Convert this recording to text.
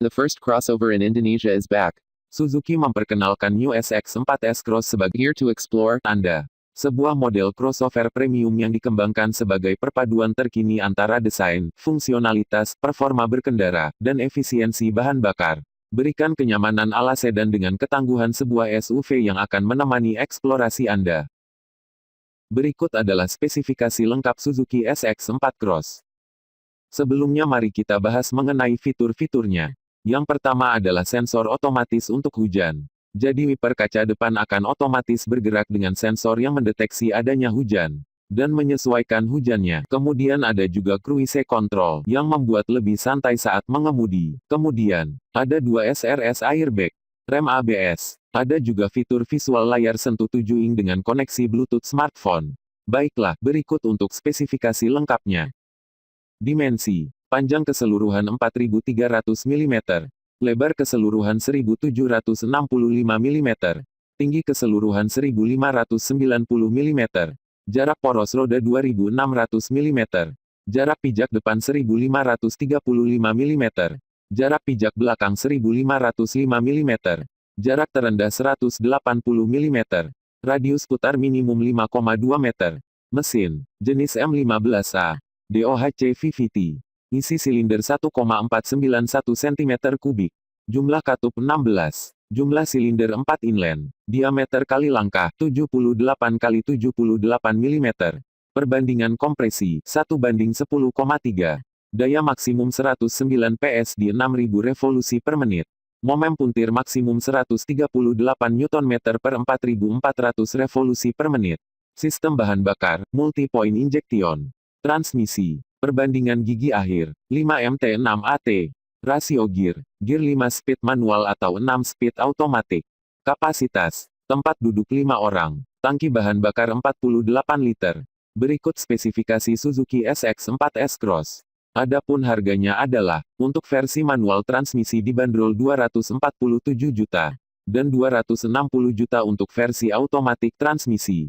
The first crossover in Indonesia is back. Suzuki memperkenalkan New SX4 S-Cross sebagai Here to Explore Anda. Sebuah model crossover premium yang dikembangkan sebagai perpaduan terkini antara desain, fungsionalitas, performa berkendara, dan efisiensi bahan bakar. Berikan kenyamanan ala sedan dengan ketangguhan sebuah SUV yang akan menemani eksplorasi Anda. Berikut adalah spesifikasi lengkap Suzuki SX4 Cross. Sebelumnya mari kita bahas mengenai fitur-fiturnya. Yang pertama adalah sensor otomatis untuk hujan. Jadi wiper kaca depan akan otomatis bergerak dengan sensor yang mendeteksi adanya hujan dan menyesuaikan hujannya. Kemudian ada juga cruise control yang membuat lebih santai saat mengemudi. Kemudian, ada 2 SRS airbag, rem ABS. Ada juga fitur visual layar sentuh 7 inch dengan koneksi Bluetooth smartphone. Baiklah, berikut untuk spesifikasi lengkapnya. Dimensi. Panjang keseluruhan 4300 mm. Lebar keseluruhan 1765 mm. Tinggi keseluruhan 1590 mm. Jarak poros roda 2600 mm. Jarak pijak depan 1535 mm. Jarak pijak belakang 1505 mm. Jarak terendah 180 mm. Radius putar minimum 5,2 meter. Mesin, jenis M15A. DOHC VVT. Isi silinder 1,491 cm3. Jumlah katup 16. Jumlah silinder 4 inline. Diameter kali langkah 78 x 78 mm. Perbandingan kompresi 1:10,3. Daya maksimum 109 PS di 6000 revolusi per menit. Momen puntir maksimum 138 Nm per 4400 revolusi per menit. Sistem bahan bakar, multi-point injection. Transmisi. Perbandingan gigi akhir, 5MT6AT. Rasio gear, gear 5 speed manual atau 6 speed automatic. Kapasitas, tempat duduk 5 orang. Tangki bahan bakar 48 liter. Berikut spesifikasi Suzuki SX4 S-Cross. Adapun harganya adalah, untuk versi manual transmisi dibanderol 247 juta, dan 260 juta untuk versi automatic transmisi.